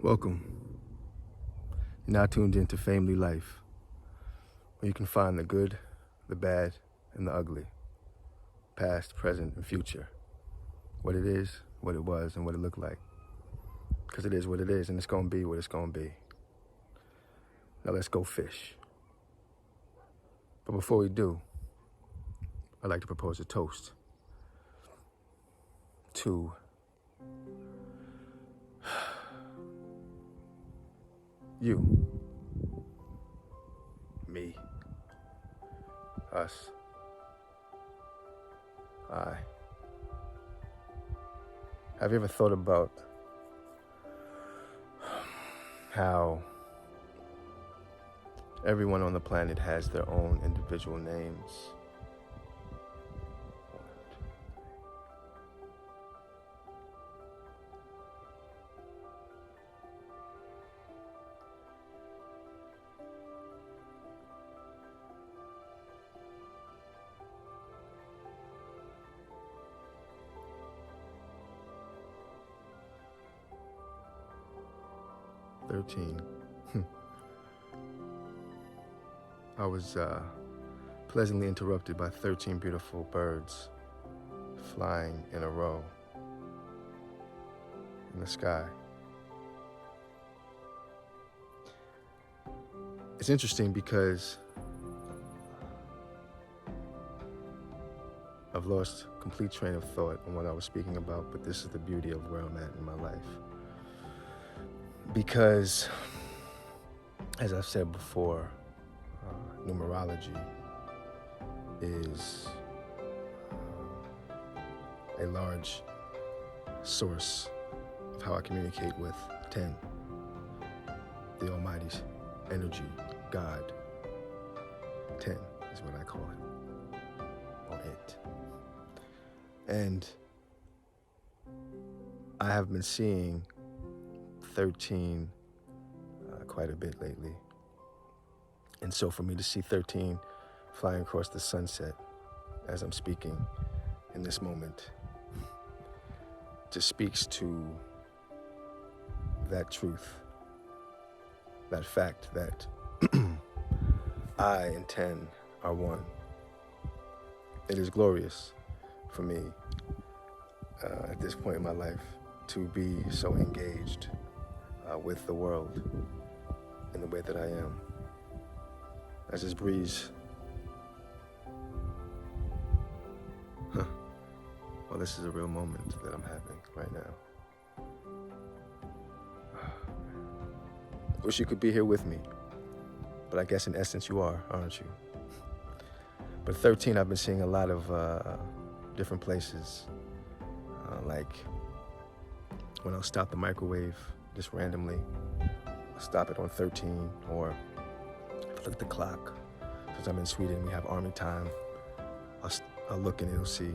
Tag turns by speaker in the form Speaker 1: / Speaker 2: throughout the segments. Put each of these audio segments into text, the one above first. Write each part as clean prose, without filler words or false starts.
Speaker 1: Welcome. You're now tuned into Family Life, where you can find the good, the bad, and the ugly, past, present, and future. What it is, what it was, and what it looked like. Because it is what it is, and it's going to be what it's going to be. Now let's go fish. But before we do, I'd like to propose a toast to you, me, us, I. Have you ever thought about how everyone on the planet has their own individual names? "13." I was pleasantly interrupted by 13 beautiful birds flying in a row in the sky. It's interesting because I've lost complete train of thought on what I was speaking about, but this is the beauty of where I'm at in my life. Because, as I've said before, numerology is a large source of how I communicate with 10, the Almighty's energy, God. 10 is what I call it, or it. And I have been seeing 13 quite a bit lately. And so for me to see 13 flying across the sunset as I'm speaking in this moment just speaks to that truth, that fact that I and 10 are one. It is glorious for me at this point in my life to be so engaged with the world in the way that I am. As this breeze, well, this is a real moment that I'm having right now. Wish you could be here with me, but I guess in essence you are, aren't you? But 13, I've been seeing a lot of different places, like when I'll stop the microwave just randomly, I'll stop it on 13, or look at the clock. Since I'm in Sweden, we have army time. I'll look and it'll see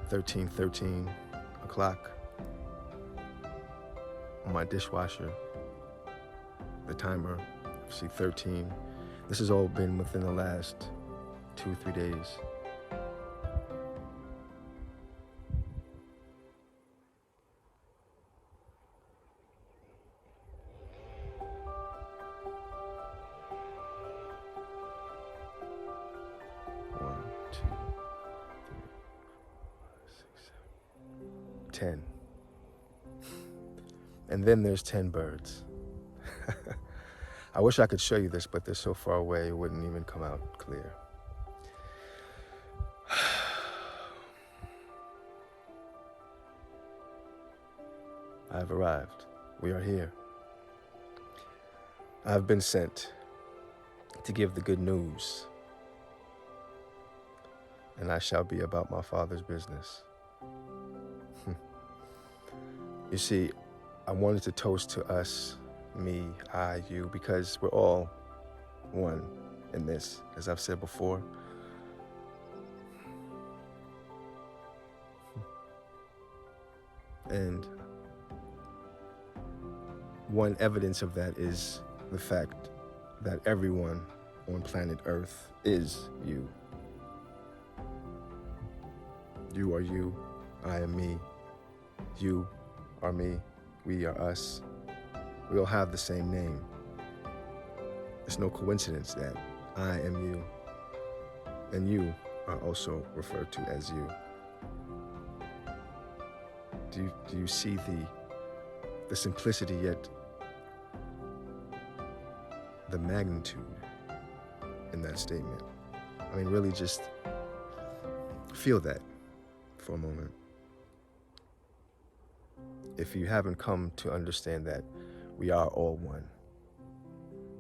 Speaker 1: 13 o'clock on my dishwasher. The timer, see 13. This has all been within the last 2-3 days. One, two, three, 6, 7, 10. And then there's 10 birds. I wish I could show you this, but they're so far away it wouldn't even come out clear. I have arrived. We are here. I have been sent to give the good news, and I shall be about my Father's business. You see, I wanted to toast to us, me, I, you, because we're all one in this, as I've said before. And one evidence of that is the fact that everyone on planet Earth is you. You are you, I am me. You are me. We are us. We all have the same name. It's no coincidence that I am you, and you are also referred to as you. Do you see the simplicity, yet the magnitude in that statement? I mean, really just feel that for a moment. If you haven't come to understand that we are all one,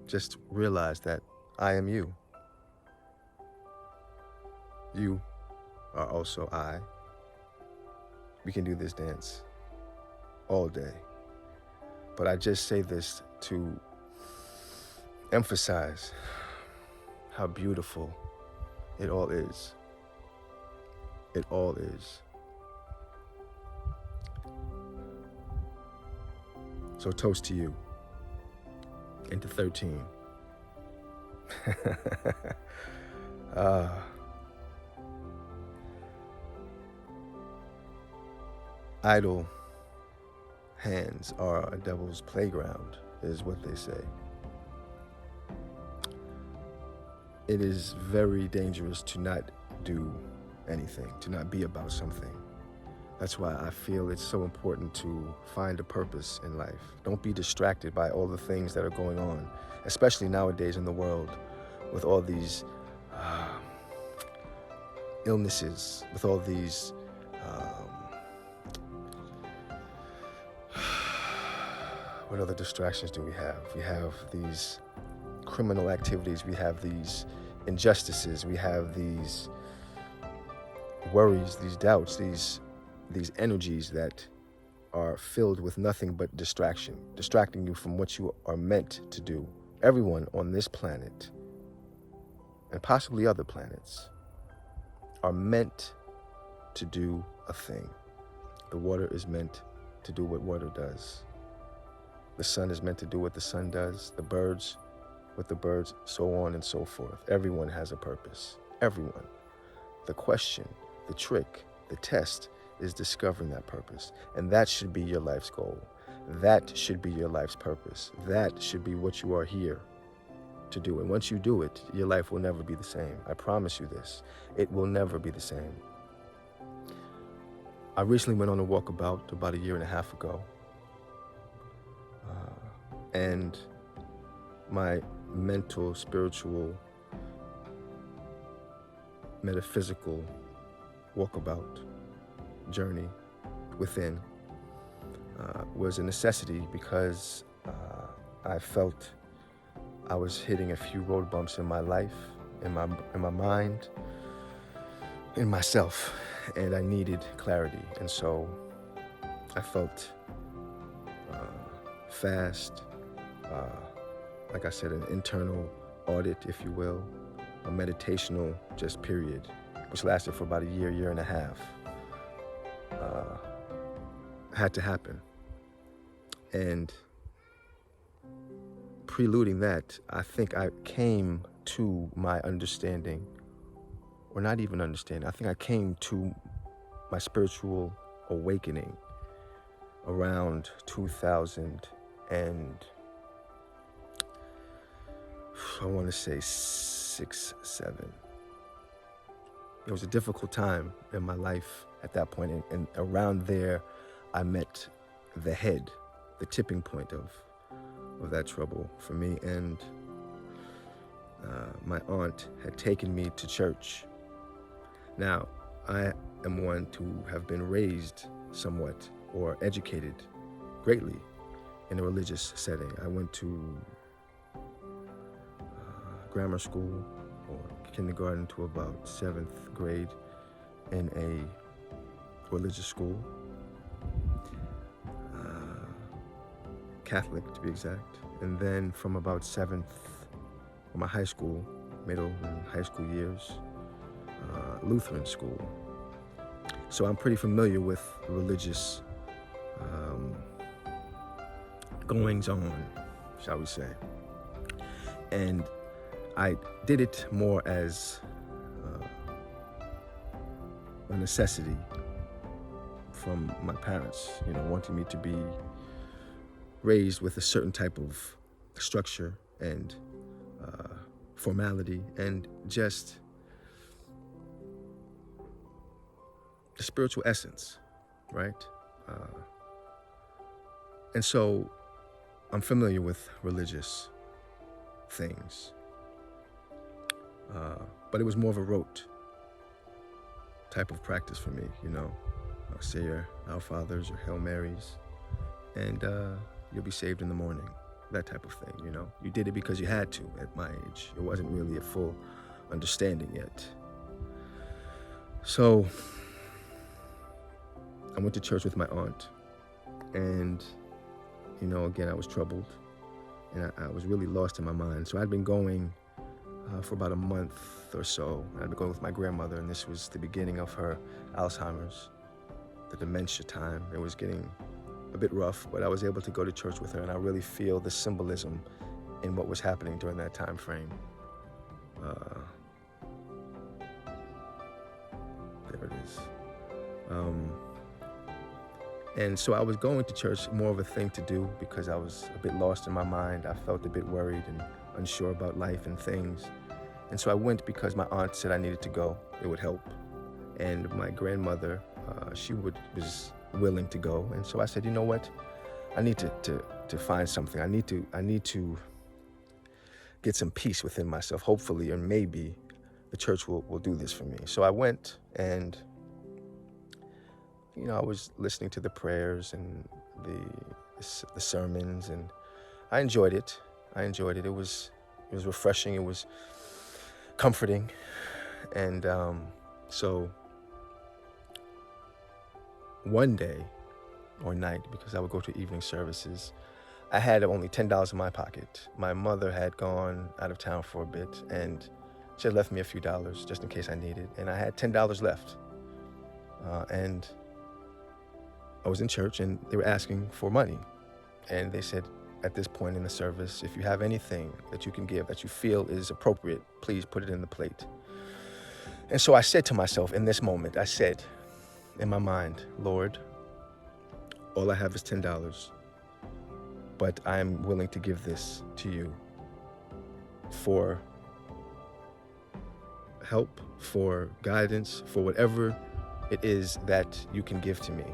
Speaker 1: just realize that I am you. You are also I. We can do this dance all day. But I just say this to emphasize how beautiful it all is. It all is. So toast to you and to 13. Idle hands are a devil's playground, is what they say. It is very dangerous to not do anything, to not be about something. That's why I feel it's so important to find a purpose in life. Don't be distracted by all the things that are going on, especially nowadays in the world, with all these illnesses, with all these what other distractions do we have? We have these criminal activities, we have these injustices, we have these worries, these doubts, these energies that are filled with nothing but distraction, distracting you from what you are meant to do. Everyone on this planet, and possibly other planets, are meant to do a thing. The water is meant to do what water does. The sun is meant to do what the sun does. The birds, what the birds, so on and so forth. Everyone has a purpose. Everyone. The question, the trick, the test is discovering that purpose. And that should be your life's goal. That should be your life's purpose. That should be what you are here to do. And once you do it, your life will never be the same. I promise you this. It will never be the same. I recently went on a walkabout about a year and a half ago. And my mental, spiritual, metaphysical walkabout journey within was a necessity because I felt I was hitting a few road bumps in my life, in my mind, in myself, and I needed clarity. And so I felt fast, like I said, an internal audit, if you will, a meditational just period, which lasted for about a year and a half. Had to happen. And preluding that, I think I came to my understanding, or not even understanding, I think I came to my spiritual awakening around 2000 and I want to say 6, 7. It was a difficult time in my life at that point, and around there I met the head, the tipping point of that trouble for me. And my aunt had taken me to church. Now, I am one to have been raised somewhat or educated greatly in a religious setting. I went to grammar school or kindergarten to about 7th grade in a religious school, Catholic to be exact. And then from about 7th, or my high school, middle and high school years, Lutheran school. So I'm pretty familiar with religious goings on, shall we say. And I did it more as a necessity from my parents, wanting me to be raised with a certain type of structure and formality and just the spiritual essence, right? And so I'm familiar with religious things, but it was more of a rote type of practice for me, say your Our Fathers or Hail Marys, and you'll be saved in the morning, that type of thing, You did it because you had to at my age. It wasn't really a full understanding yet. So I went to church with my aunt, and, again, I was troubled, and I was really lost in my mind. So I'd been going for about a month or so. I'd been going with my grandmother, and this was the beginning of her Alzheimer's, the dementia time. It was getting a bit rough, but I was able to go to church with her, and I really feel the symbolism in what was happening during that time frame. There it is. And so I was going to church, more of a thing to do, because I was a bit lost in my mind. I felt a bit worried and unsure about life and things. And so I went because my aunt said I needed to go. It would help. And my grandmother, she was willing to go. And so I said, you know what? I need to find something. I need to get some peace within myself, hopefully, or maybe the church will do this for me. So I went, and I was listening to the prayers and the sermons, and I enjoyed it. It was refreshing. It was comforting. And so one day or night, because I would go to evening services, I had only $10 in my pocket. My mother had gone out of town for a bit, and she had left me a few dollars just in case I needed. And I had $10 left. And I was in church, and they were asking for money. And they said, at this point in the service, if you have anything that you can give that you feel is appropriate, please put it in the plate. And so I said to myself in this moment, I said in my mind, Lord, all I have is $10, but I am willing to give this to you for help, for guidance, for whatever it is that you can give to me.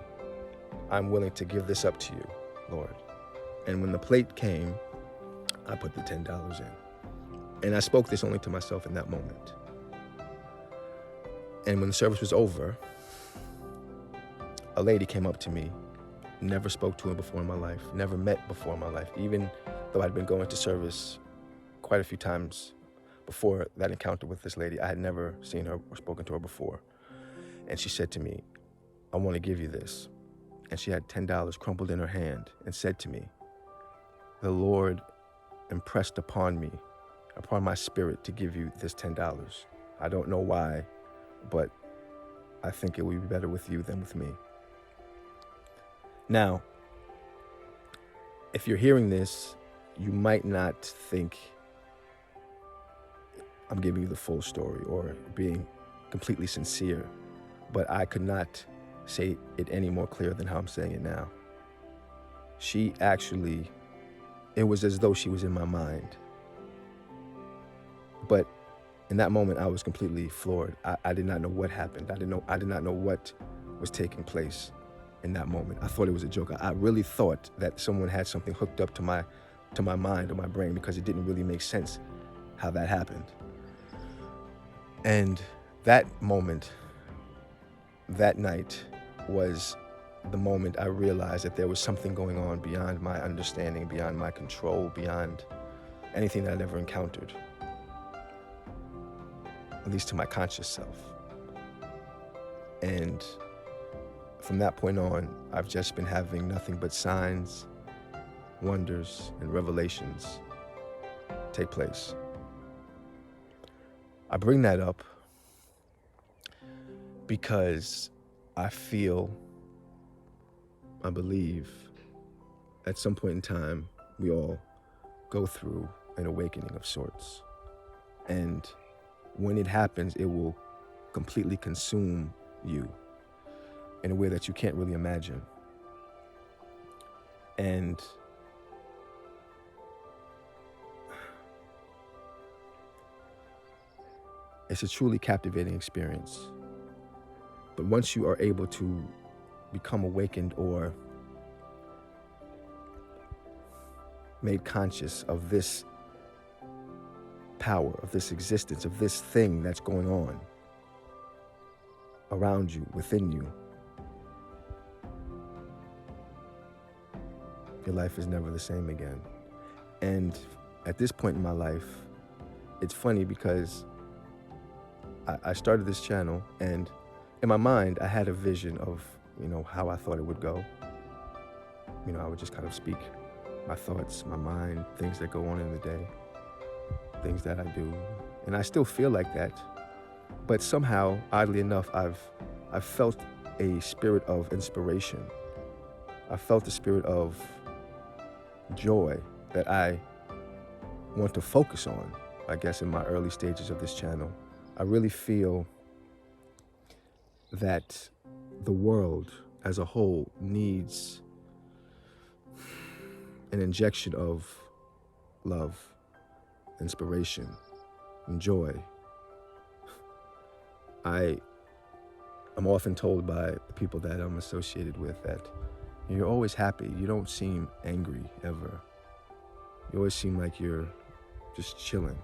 Speaker 1: I'm willing to give this up to you, Lord. And when the plate came, I put the $10 in. And I spoke this only to myself in that moment. And when the service was over, a lady came up to me. Never spoke to her before in my life, never met before in my life, even though I'd been going to service quite a few times before that encounter with this lady. I had never seen her or spoken to her before. And she said to me, I want to give you this. And she had $10 crumpled in her hand and said to me, the Lord impressed upon me, upon my spirit, to give you this $10. I don't know why, but I think it would be better with you than with me. Now, if you're hearing this, you might not think I'm giving you the full story or being completely sincere, but I could not say it any more clear than how I'm saying it now. She actually, it was as though she was in my mind. But in that moment, I was completely floored. I did not know what happened. I did not know what was taking place in that moment. I thought it was a joke. I really thought that someone had something hooked up to my mind or my brain, because it didn't really make sense how that happened. And that moment, that night, was the moment I realized that there was something going on beyond my understanding, beyond my control, beyond anything that I'd ever encountered, at least to my conscious self. And from that point on, I've just been having nothing but signs, wonders, and revelations take place. I bring that up because I believe at some point in time, we all go through an awakening of sorts. And when it happens, it will completely consume you. in a way that you can't really imagine. And it's a truly captivating experience. But once you are able to become awakened or made conscious of this power, of this existence, of this thing that's going on around you, within you, your life is never the same again. And at this point in my life, it's funny because I started this channel, and in my mind, I had a vision of, how I thought it would go. I would just kind of speak my thoughts, my mind, things that go on in the day, things that I do. And I still feel like that. But somehow, oddly enough, I've felt a spirit of inspiration. I felt a spirit of joy that I want to focus on, I guess, in my early stages of this channel. I really feel that the world as a whole needs an injection of love, inspiration, and joy. I'm often told by the people that I'm associated with that you're always happy. You don't seem angry ever. You always seem like you're just chilling.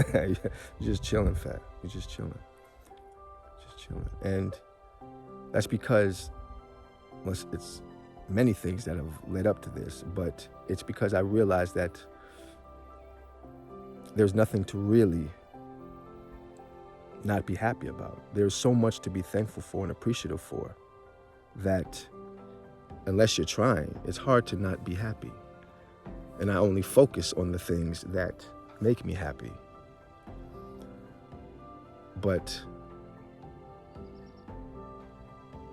Speaker 1: You're just chilling, fat. You're just chilling. Just chilling. And that's because, well, it's many things that have led up to this, but it's because I realized that there's nothing to really not be happy about. There's so much to be thankful for and appreciative for that unless you're trying, it's hard to not be happy. And I only focus on the things that make me happy. But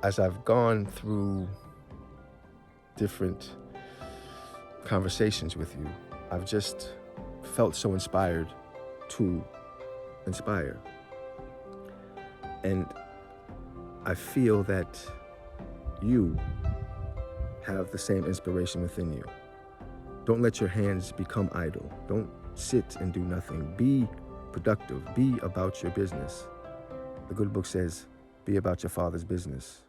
Speaker 1: as I've gone through different conversations with you, I've just felt so inspired to inspire. And I feel that you have the same inspiration within you. Don't let your hands become idle. Don't sit and do nothing. Be productive. Be about your business. The good book says, be about your Father's business.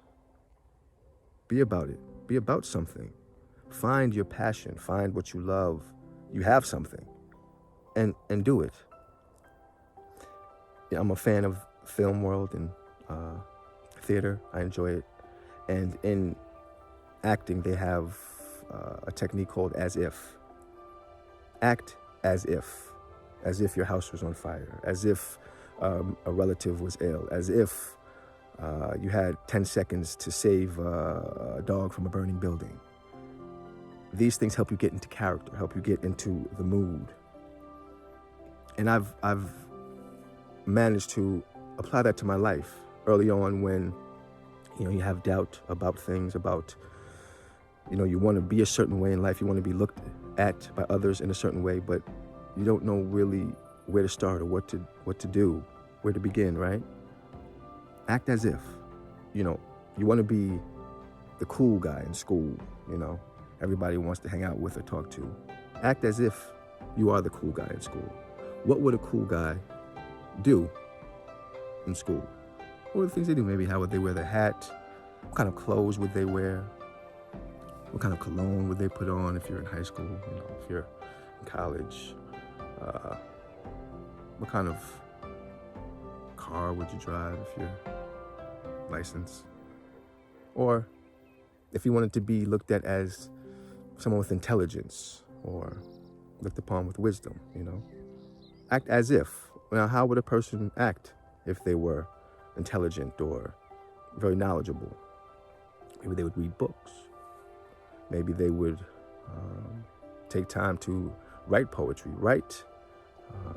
Speaker 1: Be about it. Be about something. Find your passion. Find what you love. You have something. And do it. Yeah, I'm a fan of film world and theater. I enjoy it. And in acting, they have a technique called as if. Act as if your house was on fire, as if a relative was ill, as if you had 10 seconds to save a dog from a burning building. These things help you get into character, help you get into the mood. And I've managed to apply that to my life early on when, you have doubt about things, about, you want to be a certain way in life, you want to be looked at by others in a certain way, but you don't know really where to start or what to do, where to begin, right? Act as if, you want to be the cool guy in school, everybody wants to hang out with or talk to. Act as if you are the cool guy in school. What would a cool guy do in school? What are the things they do? Maybe how would they wear their hat? What kind of clothes would they wear? What kind of cologne would they put on if you're in high school? If you're in college? What kind of car would you drive if you're licensed? Or if you wanted to be looked at as someone with intelligence or looked upon with wisdom, Act as if. Now, how would a person act if they were intelligent or very knowledgeable? Maybe they would read books. Maybe they would take time to write poetry, write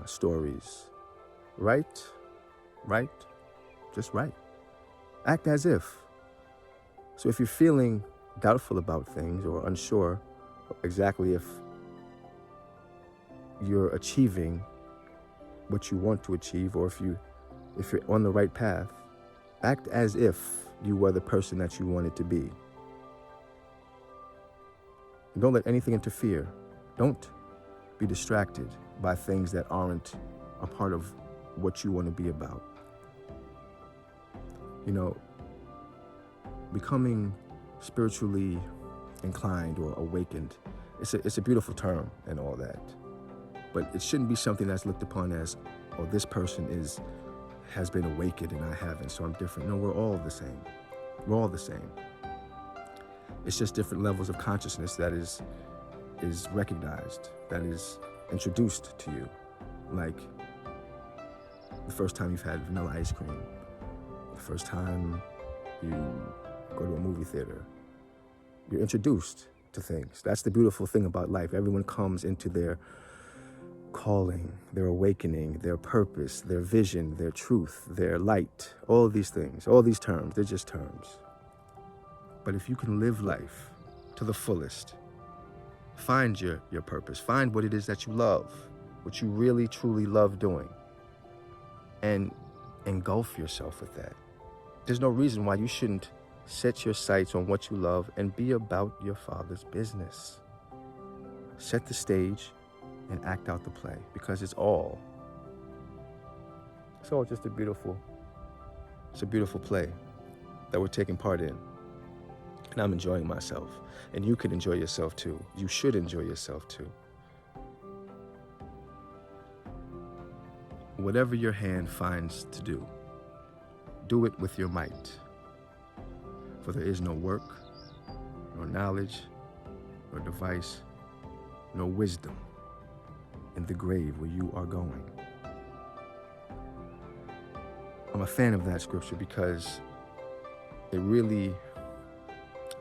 Speaker 1: stories, write, just write. Act as if. So if you're feeling doubtful about things or unsure exactly if you're achieving what you want to achieve, or if you're on the right path, act as if you were the person that you wanted to be. And don't let anything interfere. Don't be distracted by things that aren't a part of what you want to be about. You know, becoming spiritually inclined or awakened, it's a beautiful term and all that. But it shouldn't be something that's looked upon as, oh, this person has been awakened and I haven't, so I'm different. No, we're all the same. We're all the same. It's just different levels of consciousness that is recognized, that is introduced to you. Like the first time you've had vanilla ice cream, the first time you go to a movie theater. You're introduced to things. That's the beautiful thing about life. Everyone comes into their calling, their awakening, their purpose, their vision, their truth, their light, all of these things, all these terms, they're just terms. But if you can live life to the fullest, find your purpose, find what it is that you love, what you really, truly love doing, and engulf yourself with that. There's no reason why you shouldn't set your sights on what you love and be about your Father's business. Set the stage and act out the play, because it's all just a beautiful play that we're taking part in. And I'm enjoying myself. And you can enjoy yourself too. You should enjoy yourself too. Whatever your hand finds to do, do it with your might. For there is no work, nor knowledge, nor device, nor wisdom in the grave where you are going. I'm a fan of that scripture because it really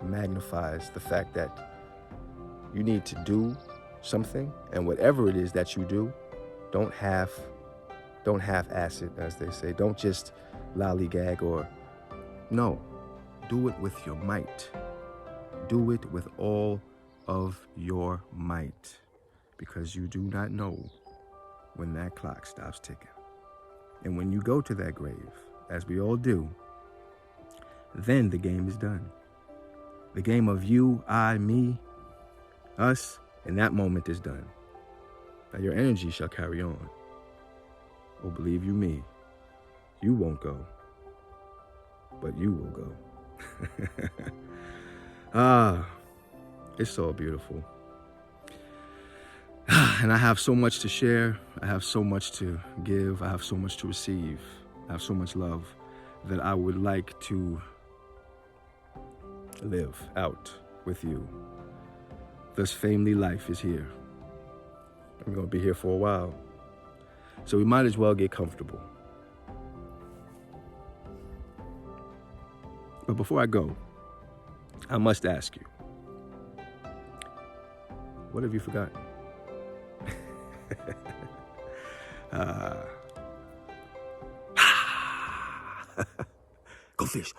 Speaker 1: magnifies the fact that you need to do something, and whatever it is that you do, don't half-ass it, as they say. Don't just lollygag no. Do it with your might. Do it with all of your might, because you do not know when that clock stops ticking. And when you go to that grave, as we all do, then the game is done. The game of you, I, me, us, in that moment is done. Now your energy shall carry on. Oh, believe you me, you won't go, but you will go. It's so beautiful. And I have so much to share. I have so much to give. I have so much to receive. I have so much love that I would like to live out with you. This family life is here. I'm going to be here for a while. So we might as well get comfortable. But before I go, I must ask you, what have you forgotten? Go fish.